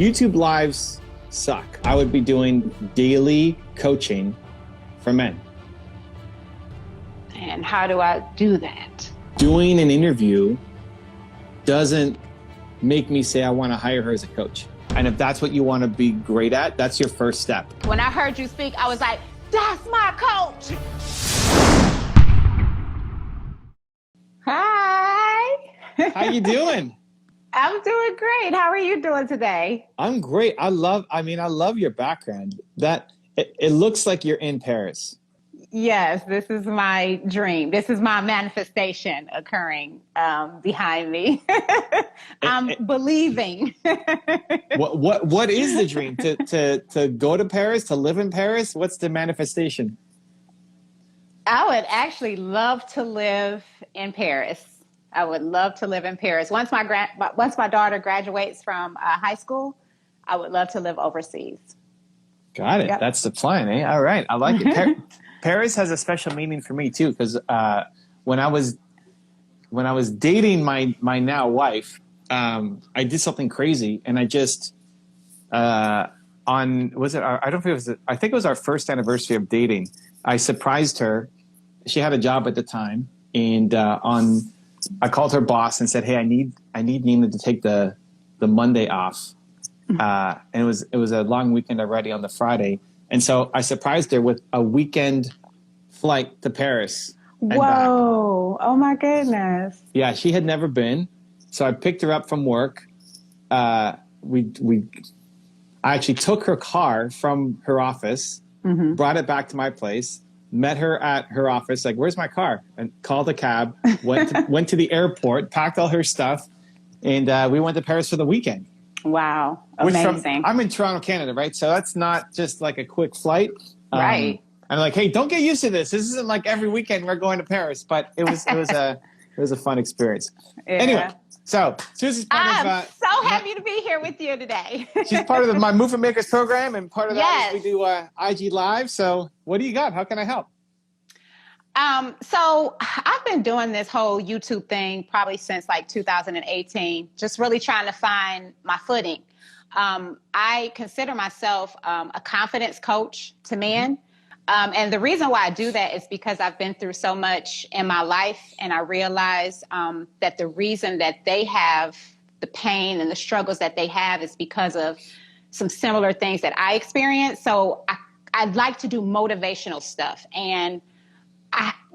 YouTube lives suck. I would be doing daily coaching for men. And how do I do that? Doing an interview doesn't make me say I want to hire her as a coach. And if that's what you want to be great at, that's your first step. When I heard you speak, I was like, that's my coach. Hi. How you doing? I'm doing great. How are you doing today? I'm great. I love your background. It looks like you're in Paris. Yes, this is my dream. This is my manifestation occurring behind me. I'm believing. What is the dream? To go to Paris, to live in Paris? What's the manifestation? I would actually love to live in Paris. I would love to live in Paris. Once my daughter graduates from high school, I would love to live overseas. Got it. Yep. That's the plan, eh? All right. I like it. Paris has a special meaning for me too, because when I was dating my now wife, I did something crazy, and I just I think it was our first anniversary of dating. I surprised her. She had a job at the time, and I called her boss and said, "Hey, I need Nina to take the Monday off." And it was a long weekend already on the Friday. And so I surprised her with a weekend flight to Paris. Whoa. Back. Oh my goodness. Yeah, she had never been. So I picked her up from work. I actually took her car from her office, brought it back to my place, met her at her office, like, where's my car? And called a cab, went to the airport, packed all her stuff, and we went to Paris for the weekend. Wow. Amazing. I'm in Toronto, Canada, right? So that's not just like a quick flight. Right. I'm like, hey, don't get used to this. This isn't like every weekend we're going to Paris, but it was a fun experience. Yeah. Anyway, so Susie's part I'm so happy to be here with you today. She's part of my Movement Makers program, and part of that is we do IG Live. So what do you got? How can I help? So I've been doing this whole YouTube thing probably since like 2018, just really trying to find my footing. I consider myself a confidence coach to men. And the reason why I do that is because I've been through so much in my life, and I realize that the reason that they have the pain and the struggles that they have is because of some similar things that I experienced. So I'd like to do motivational stuff. And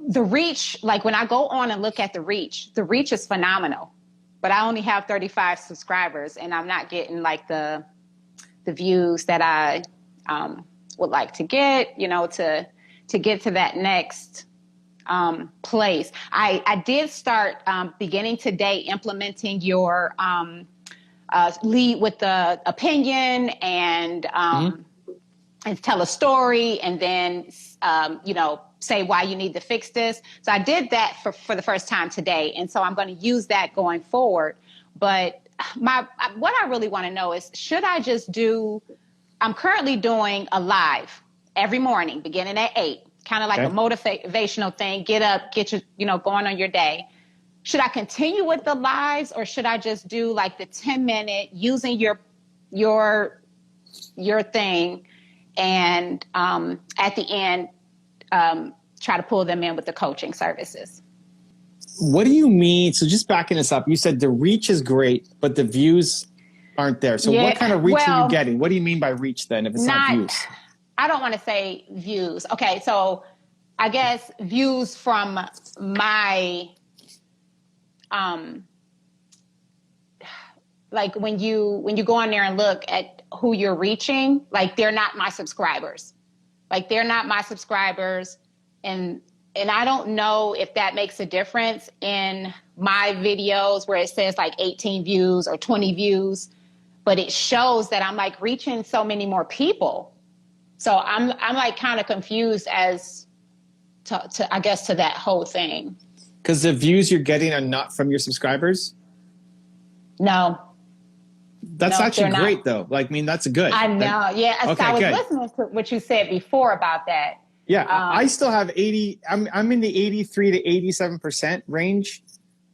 the reach, like when I go on and look at the reach is phenomenal, but I only have 35 subscribers, and I'm not getting like the views that I would like to get, to get to that next place. I did start beginning today implementing your lead with the opinion and tell a story, and then say why you need to fix this. So I did that for the first time today. And so I'm going to use that going forward. But what I really want to know is, should I just I'm currently doing a live every morning, beginning at 8, kind of like a motivational thing. Get up, get your, going on your day. Should I continue with the lives, or should I just do like the 10-minute using your thing, and at the end, try to pull them in with the coaching services? What do you mean? So just backing this up, you said the reach is great, but the views aren't there. So what kind of reach are you getting? What do you mean by reach then, if it's not views? I don't want to say views. Okay, so I guess views from my, like when you go on there and look at who you're reaching, like they're not my subscribers. Like they're not my subscribers. And I don't know if that makes a difference in my videos where it says like 18 views or 20 views, but it shows that I'm like reaching so many more people. So I'm like kind of confused as to I guess to that whole thing. Because the views you're getting are not from your subscribers? No. That's actually great though. Like, I mean, that's good. I know. Yeah. Okay, I was listening to what you said before about that. Yeah. I still have 80. I'm in the 83 to 87% range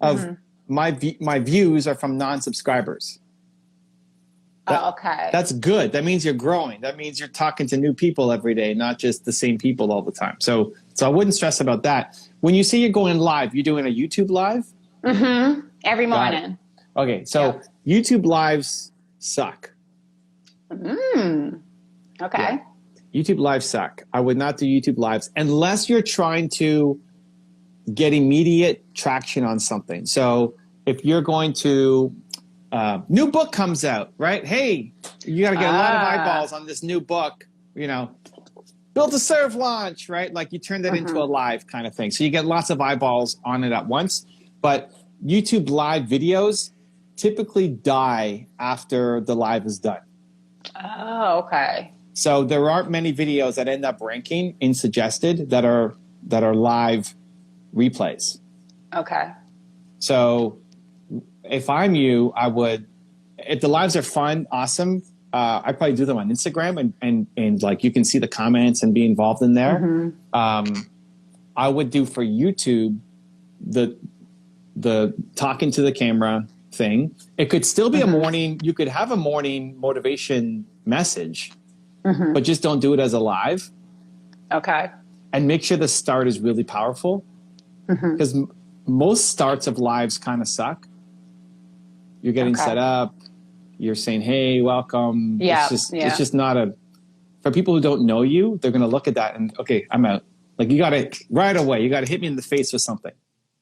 of my views are from non-subscribers. Oh, okay. That's good. That means you're growing. That means you're talking to new people every day, not just the same people all the time. So I wouldn't stress about that. When you say you're going live, you're doing a YouTube live? Mm-hmm. Every Got it. morning. Okay, so YouTube lives suck. Okay. Yeah. YouTube lives suck. I would not do YouTube lives unless you're trying to get immediate traction on something. So if you're going to, new book comes out, right? Hey, you got to get a lot of eyeballs on this new book, you know, Built to Serve launch, right? Like you turn that into a live kind of thing. So you get lots of eyeballs on it at once. But YouTube live videos typically die after the live is done. Oh, okay. So there aren't many videos that end up ranking in suggested that are live replays. Okay. So if I'm you, I would, if the lives are fun, awesome, I'd probably do them on Instagram and like you can see the comments and be involved in there. I would do for YouTube the talking to the camera thing. It could still be a morning, you could have a morning motivation message, but just don't do it as a live. Okay. And make sure the start is really powerful because most starts of lives kind of suck. You're getting set up. You're saying, hey, welcome. Yeah. It's just not for people who don't know you, they're going to look at that and, okay, I'm out. Like you got to right away, you got to hit me in the face with something.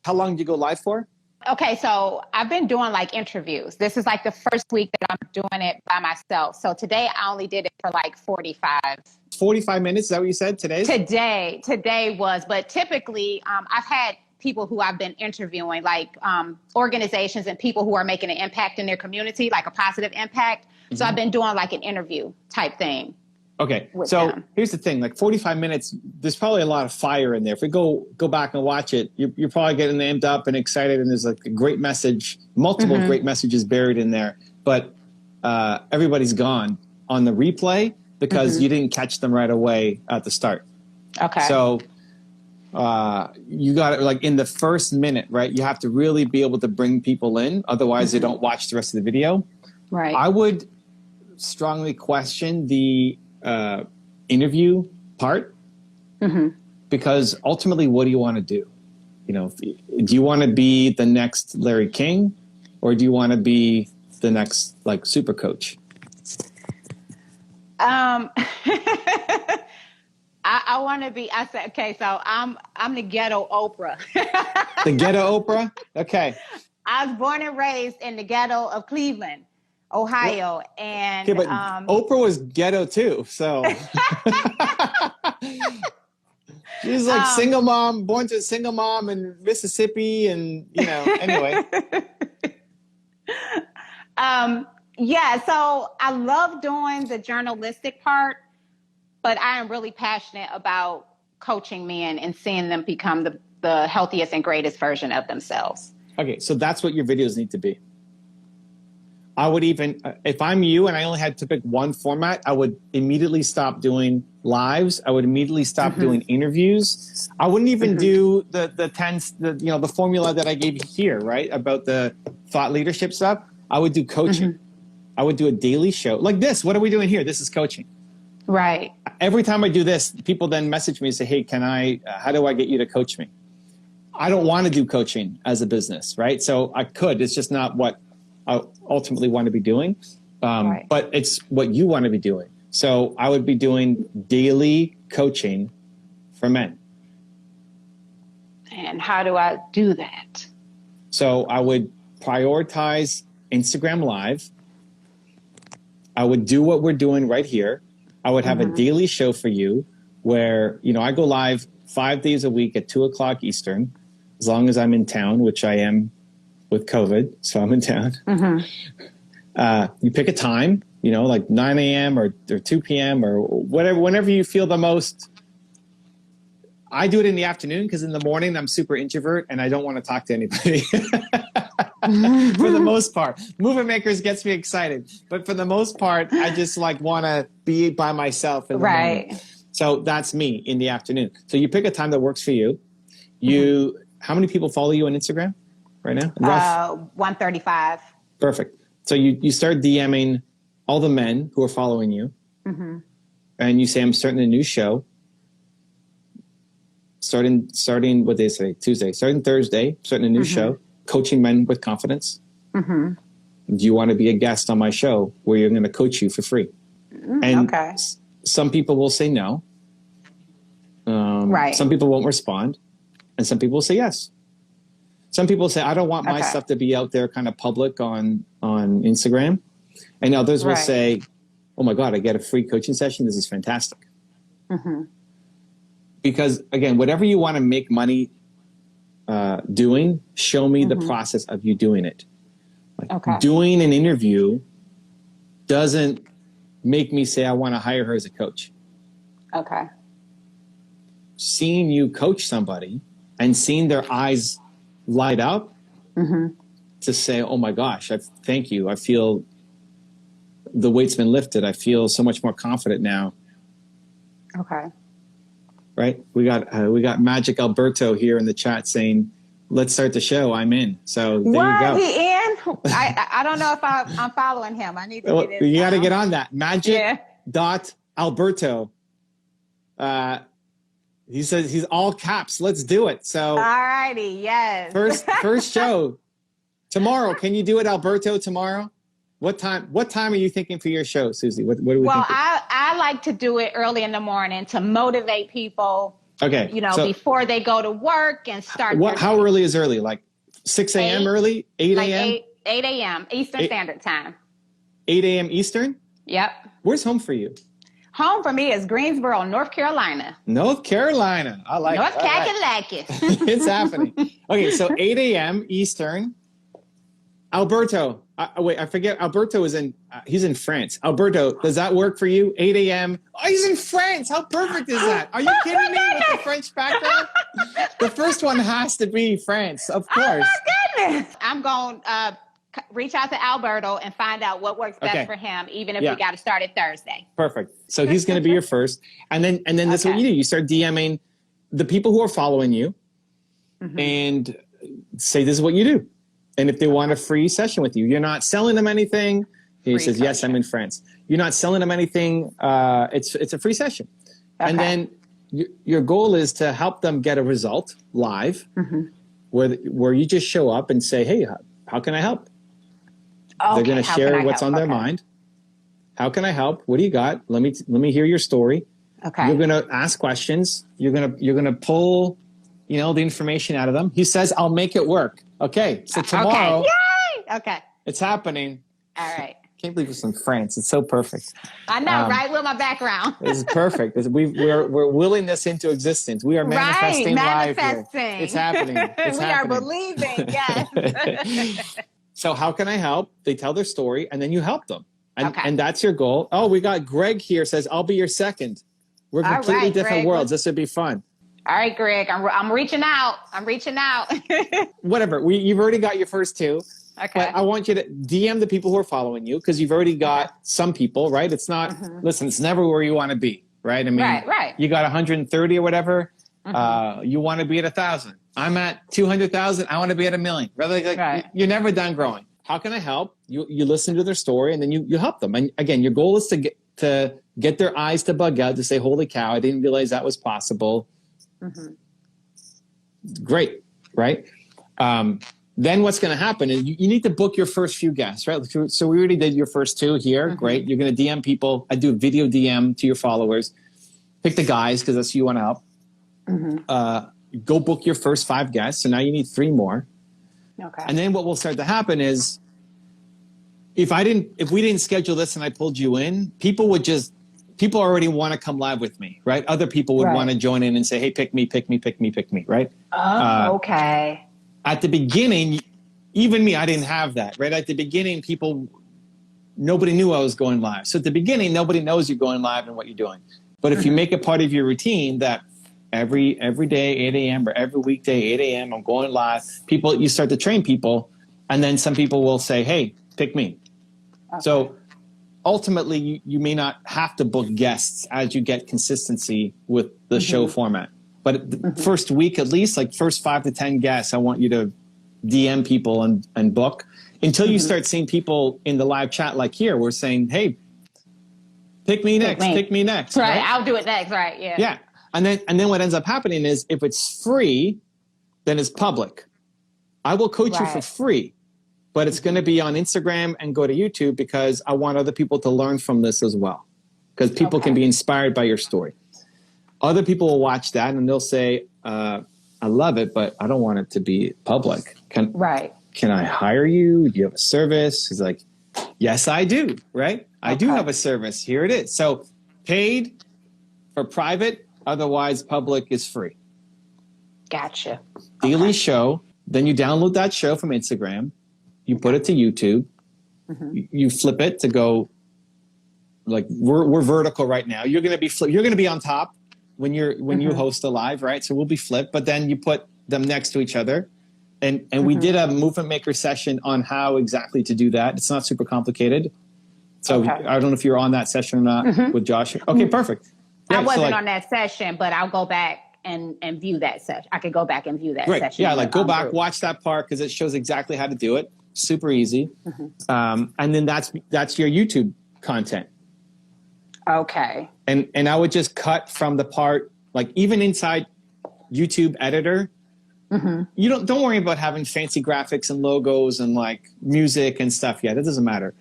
How long did you go live for? Okay, so I've been doing like interviews. This is like the first week that I'm doing it by myself. So today I only did it for like 45 minutes. Is that what you said today? Today was, but typically I've had people who I've been interviewing, like organizations and people who are making an impact in their community, like a positive impact. So I've been doing like an interview type thing. Okay, so here's the thing, like 45 minutes, there's probably a lot of fire in there. If we go back and watch it, you're probably getting amped up and excited, and there's like a great message, multiple great messages buried in there. But everybody's gone on the replay because you didn't catch them right away at the start. Okay. So you got it like in the first minute, right? You have to really be able to bring people in. Otherwise, they don't watch the rest of the video. Right. I would strongly question the interview part because ultimately, what do you want to do? You know, do you want to be the next Larry King or do you want to be the next like super coach? I want to be, I said, okay, so I'm the ghetto Oprah. The ghetto Oprah? Okay. I was born and raised in the ghetto of Cleveland, Ohio. And okay, but Oprah was ghetto too, so. She's like single mom, born to a single mom in Mississippi and, you know, anyway. Yeah, so I love doing the journalistic part, but I am really passionate about coaching men and seeing them become the healthiest and greatest version of themselves. Okay, so that's what your videos need to be. I would even, if I'm you and I only had to pick one format, I would immediately stop doing lives. I would immediately stop doing interviews. I wouldn't even do the formula that I gave you here, right? About the thought leadership stuff. I would do coaching. I would do a daily show like this. What are we doing here? This is coaching. Right. Every time I do this, people then message me and say, hey, how do I get you to coach me? I don't want to do coaching as a business, right? So I could, it's just not what I ultimately want to be doing. But it's what you want to be doing. So I would be doing daily coaching for men. And how do I do that? So I would prioritize Instagram Live. I would do what we're doing right here. I would have a daily show for you where, you know, I go live 5 days a week at 2:00 Eastern, as long as I'm in town, which I am with COVID. So I'm in town. You pick a time, you know, like 9 a.m. or 2 p.m. or whatever, whenever you feel the most. I do it in the afternoon because in the morning I'm super introvert and I don't want to talk to anybody. For the most part, movement makers gets me excited, but for the most part, I just like want to be by myself in the morning. So that's me in the afternoon. So you pick a time that works for you. How many people follow you on Instagram right now? 135. Perfect. So you start DMing all the men who are following you, and you say, I'm starting a new show. Starting what they say, Tuesday, starting Thursday, starting a new show, coaching men with confidence. Do you want to be a guest on my show where you're going to coach you for free? And some people will say no. Some people won't respond. And some people will say yes. Some people say, I don't want my stuff to be out there kind of public on Instagram. And others will say, oh my God, I get a free coaching session. This is fantastic. Because again, whatever you want to make money doing, show me the process of you doing it. Like doing an interview doesn't make me say I want to hire her as a coach. Seeing you coach somebody and seeing their eyes light up to say, oh my gosh, thank you. I feel the weight's been lifted. I feel so much more confident now. Right? We got Magic Alberto here in the chat saying, let's start the show. I'm in. So there you go. He in? I don't know if I'm following him. I need to get in. You got to get on that. Magic.alberto. He says he's all caps. Let's do it. So all righty, yes. First show tomorrow. Can you do it, Alberto, tomorrow? What time are you thinking for your show, Susie? What do we think? Well, I like to do it early in the morning to motivate people. Okay. Before they go to work and start. How early is early? Like 6 a.m. early? 8 a.m.? Like 8 a.m. Eastern Standard Time. 8 a.m. Eastern? Yep. Where's home for you? Home for me is Greensboro, North Carolina. North Carolina. I like North Kakalaki. It's happening. Okay, so 8 a.m. Eastern. Alberto. Wait, I forget. Alberto is he's in France. Alberto, does that work for you? 8 a.m. Oh, he's in France. How perfect is that? Are you kidding me with the French background? The first one has to be France, of course. Oh, my goodness. I'm going to reach out to Alberto and find out what works best for him, even if we got to start it Thursday. Perfect. So he's going to be your first. And then this is what you do. You start DMing the people who are following you and say, this is what you do. And if they want a free session with you, you're not selling them anything. He says, yes, I'm in France. You're not selling them anything. It's a free session. And then your goal is to help them get a result live where you just show up and say, hey, how can I help? They're going to share what's on their mind. How can I help? What do you got? Let me hear your story. You're going to ask questions. You're going to pull, the information out of them. He says, I'll make it work. Okay. So tomorrow. Yay! Okay. It's happening. All right. Can't believe it's in France. It's so perfect. I know, right? With my background. This is perfect. We're willing this into existence. We are manifesting live here. It's happening. We are believing. Yes. So how can I help? They tell their story and then you help them. And that's your goal. Oh, we got Greg here says, I'll be your second. We're completely different worlds. This would be fun. All right, Greg, I'm reaching out. Whatever. You've already got your first two. Okay. But I want you to DM the people who are following you because you've already got some people, right? It's not, listen, it's never where you want to be, right? I mean, right. You got 130 or whatever. You want to be at 1,000. I'm at 200,000. I want to be at 1 million. You're never done growing. How can I help? You listen to their story and then you help them. And again, your goal is to get their eyes to bug out to say, holy cow, I didn't realize that was possible. Great, right? Then what's going to happen is you need to book your first few guests, right? So we already did your first two here. Great. You're going to DM people. I do a video DM to your followers. Pick the guys because that's who you want to help. Go book your first 5 guests. So now you need 3 more. Okay. And then what will start to happen is if we didn't schedule this and I pulled you in, people already want to come live with me, right? Other people would want to join in and say, hey, pick me, right? Oh, okay. At the beginning, even me, I didn't have that, right? At the beginning, nobody knew I was going live. So at the beginning, nobody knows you're going live and what you're doing. But if you make it part of your routine that every day, 8 a.m. or every weekday, 8 a.m., I'm going live, you start to train people. And then some people will say, hey, pick me. Okay. So ultimately, you may not have to book guests as you get consistency with the show format. But the first week, at least, like first 5 to 10 guests, I want you to DM people and book. until you start seeing people in the live chat like here, we're saying, hey, pick me next. Right. I'll do it next. Right. Yeah. Yeah. And then what ends up happening is if it's free, then it's public. I will coach you for free, but it's going to be on Instagram and go to YouTube because I want other people to learn from this as well. Because people can be inspired by your story. Other people will watch that and they'll say, I love it, but I don't want it to be public. Can I hire you? Do you have a service? He's like, yes, I do. Right. I do have a service. Here it is. So paid for private. Otherwise, public is free. Gotcha. Daily show. Then you download that show from Instagram. You put it to YouTube. You flip it to go like we're vertical right now. You're going to be on top when you host a live, right? So we'll be flipped, but then you put them next to each other. And we did a movement maker session on how exactly to do that. It's not super complicated. So I don't know if you're on that session or not with Josh. Okay, perfect. Right, I wasn't on that session, but I'll go back and view that session. I could go back and view that session. Yeah, like go back, watch that part because it shows exactly how to do it. Super easy. And then that's your YouTube content. Okay. And I would just cut from the part, like even inside YouTube editor, you don't worry about having fancy graphics and logos and like music and stuff. Yeah, that doesn't matter.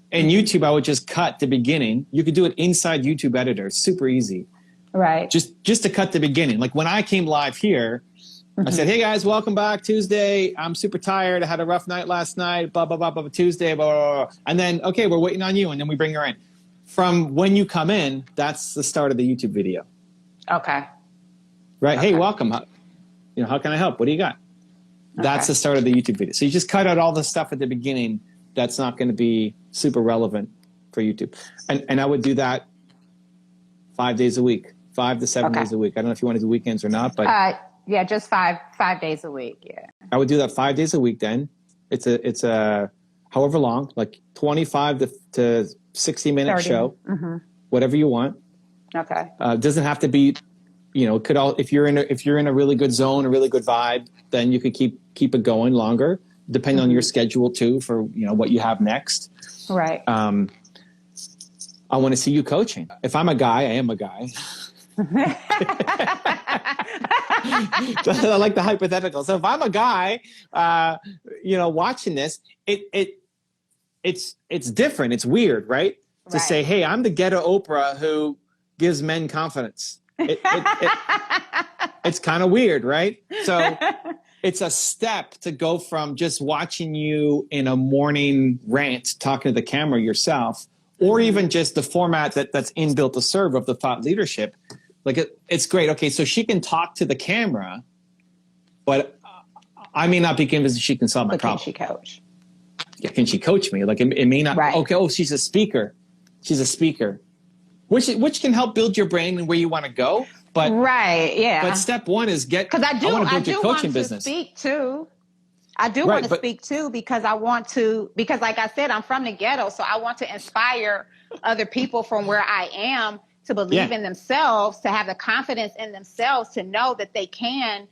In YouTube, I would just cut the beginning. You could do it inside YouTube editor. It's super easy. Right. Just to cut the beginning. Like when I came live here, I said, hey guys, welcome back Tuesday. I'm super tired. I had a rough night last night, blah, blah, blah, blah, Tuesday, blah, blah, blah. And then, okay, we're waiting on you. And then we bring her in. From when you come in, that's the start of the YouTube video. Okay. Right. Okay. Hey, welcome. How can I help? What do you got? That's the start of the YouTube video. So you just cut out all the stuff at the beginning that's not going to be super relevant for YouTube. And I would do that 5 days a week, 5 to 7 days a week. I don't know if you want to do weekends or not, but yeah, just five days a week. Yeah. I would do that 5 days a week. Then it's a however long, like 25 to 60-minute show, whatever you want. Okay. Doesn't have to be, if you're in a really good zone, a really good vibe, then you could keep it going longer, depending on your schedule too, for what you have next. Right. I want to see you coaching. If I'm a guy, I am a guy. I like the hypothetical. So if I'm a guy, watching this, it's different. It's weird, right? To say, hey, I'm the ghetto Oprah who gives men confidence. It's kind of weird, right? So it's a step to go from just watching you in a morning rant, talking to the camera yourself, or even just the format that's inbuilt to serve of the thought leadership. Like it's great. Okay, so she can talk to the camera, but I may not be convinced she can solve my problem. Can she coach? Yeah, can she coach me? Like it may not. Right. Okay. Oh, she's a speaker. She's a speaker, which can help build your brain and where you want to go. But But step one is because I want to build your coaching business. Speak too. I do want to speak too because like I said, I'm from the ghetto, so I want to inspire other people from where I am to believe in themselves, to have the confidence in themselves, to know that they can,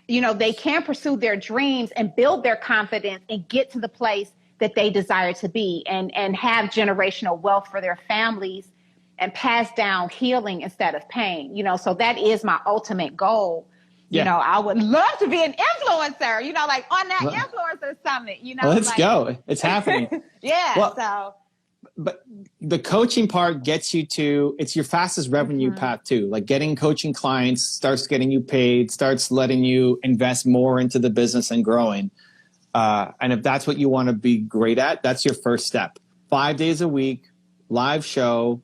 they can pursue their dreams and build their confidence and get to the place that they desire to be and have generational wealth for their families and pass down healing instead of pain. So that is my ultimate goal. Yeah. I would love to be an influencer, like on that influencer summit, Let's go. It's happening. But the coaching part gets you to, it's your fastest revenue path too. Like getting coaching clients starts getting you paid, starts letting you invest more into the business and growing. And if that's what you want to be great at, that's your first step. 5 days a week, live show,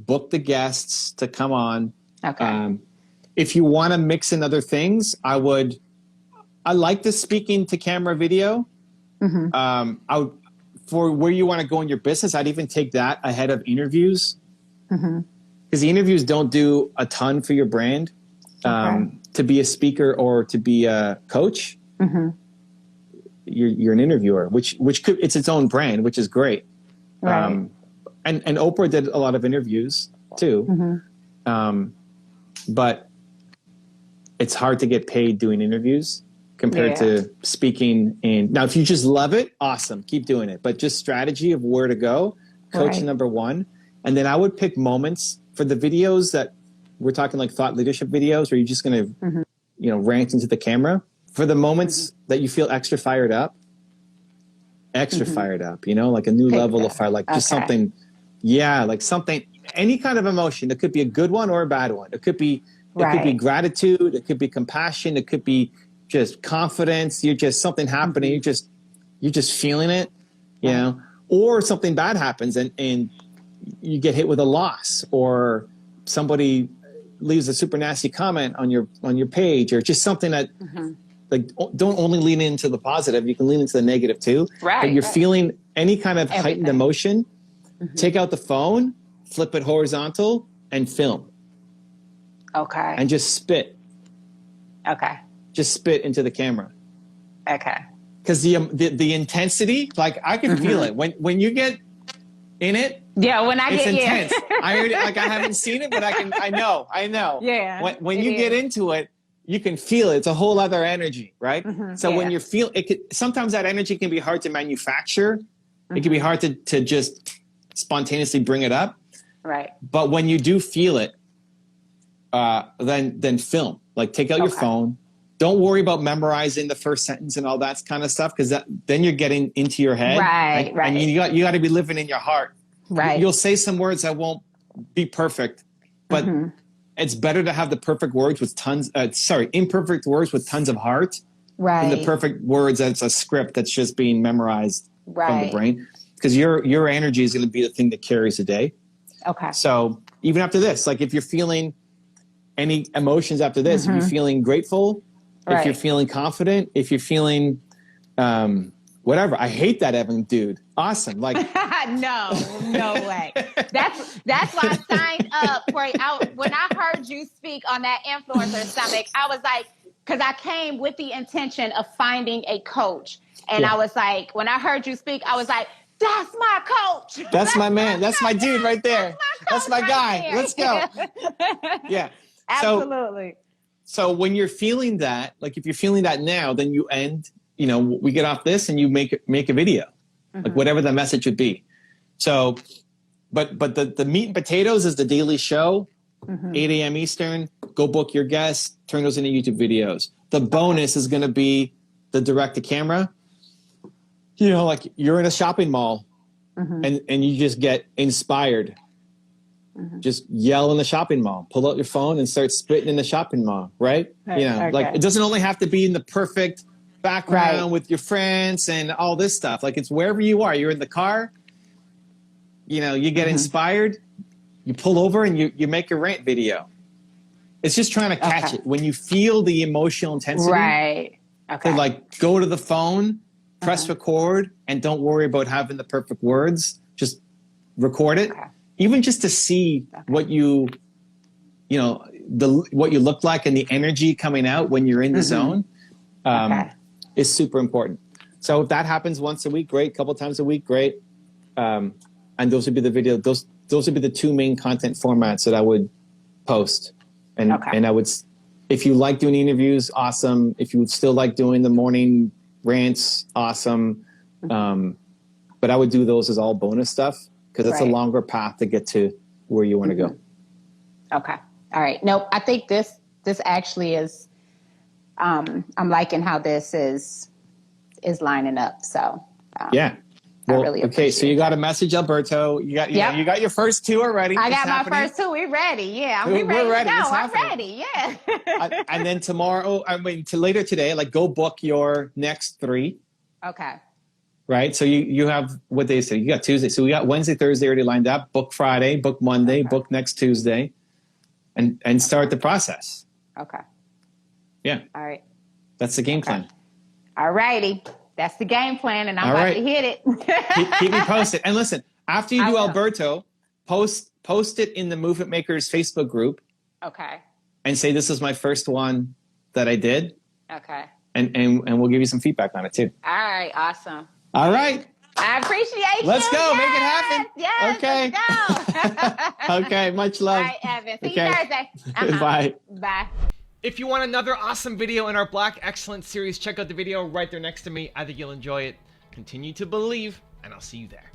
book the guests to come on. Okay. If you want to mix in other things, I like the speaking to camera video. For where you want to go in your business, I'd even take that ahead of interviews. Because the interviews don't do a ton for your brand. To be a speaker or to be a coach, you're an interviewer, which could, it's its own brand, which is great. Right. And Oprah did a lot of interviews too. But it's hard to get paid doing interviews. compared to speaking. And now, if you just love it, awesome, keep doing it. But just strategy of where to go, coach number one. And then I would pick moments for the videos that we're talking like thought leadership videos where you're just going to, you know, rant into the camera. For the moments that you feel extra fired up, you know, like a new level of fire, like just something, like something, any kind of emotion. It could be a good one or a bad one. It could be, gratitude. It could be compassion. It could be just confidence. You're just something happening. You're just feeling it, you know, or something bad happens and you get hit with a loss, or somebody leaves a super nasty comment on your page, or just something that, like, don't only lean into the positive. You can lean into the negative too. Right. But you're feeling any kind of heightened emotion. Take out the phone, flip it horizontal, and film. Okay. And just spit. Okay. Just spit into the camera. Okay. Because the intensity, like I can feel it when you get in it. Yeah, when I it's get intense. I already, like, I haven't seen it, but I know. Yeah. When you get into it, you can feel it. It's a whole other energy, right? So when you feel it, sometimes that energy can be hard to manufacture. It can be hard to just spontaneously bring it up. Right. But when you do feel it, then film. Like, take out your phone. Don't worry about memorizing the first sentence and all that kind of stuff, because then you're getting into your head. Right. And you got to be living in your heart. Right. You'll say some words that won't be perfect, but it's better to have the perfect words with imperfect words with tons of heart, than the perfect words that's a script that's just being memorized from the brain. Because your energy is going to be the thing that carries the day. Okay. So even after this, like, if you're feeling any emotions after this, if you're feeling grateful, if you're feeling confident, if you're feeling whatever. I hate that Evan dude. Awesome. Like, no way. That's why I signed up for it. When I heard you speak on that influencer summit, I was like, because I came with the intention of finding a coach. And I was like, when I heard you speak, I was like, that's my coach. That's my man. That's my dude right there. That's my guy. There. Let's go. Yeah. Absolutely. So when you're feeling that, like, if you're feeling that now, then you end, you know, we get off this and you make a video, like whatever the message would be. So, but the meat and potatoes is the daily show, 8 a.m. Eastern. Go book your guests, turn those into YouTube videos. The bonus is going to be the direct to camera. You know, like, you're in a shopping mall and you just get inspired. Just yell in the shopping mall, pull out your phone and start spitting in the shopping mall, right? You know, like, it doesn't only have to be in the perfect background with your friends and all this stuff. Like, it's wherever you are. You're in the car, you know, you get inspired, you pull over and you make a rant video. It's just trying to catch it. When you feel the emotional intensity, to, like, go to the phone, press record, and don't worry about having the perfect words. Just record it. Even just to see what you know, what you look like and the energy coming out when you're in the zone is super important. So if that happens once a week, great. Couple times a week, great. And those would be the video. Those would be the two main content formats that I would post. And I would, if you like doing interviews, awesome. If you would still like doing the morning rants, awesome. But I would do those as all bonus stuff, because it's a longer path to get to where you want to go. Okay. All right. Nope. I think this actually is, I'm liking how this is lining up. So, yeah. Well, I really appreciate so you got a message, Alberto. You got your first two already. I got my first two. We're ready. Yeah. We're ready. I'm ready. Yeah. And then tomorrow, later today, like, go book your next 3. Okay. Right. So you have, what day is it? You got Tuesday. So we got Wednesday, Thursday already lined up. Book Friday, book Monday, book next Tuesday, and start the process. Okay. Yeah. All right. That's the game plan. All righty. That's the game plan, and I'm about to hit it. keep me posted. And listen, after you do Alberto, post it in the Movement Makers Facebook group. Okay. And say, this is my first one that I did. Okay. And we'll give you some feedback on it too. All right. Awesome. All right. I appreciate you. Let's go. Make it happen. Yes. Okay. Let's go. Okay. Much love. All right, Evan. See you Thursday. Bye. Bye. If you want another awesome video in our Black Excellence series, check out the video right there next to me. I think you'll enjoy it. Continue to believe, and I'll see you there.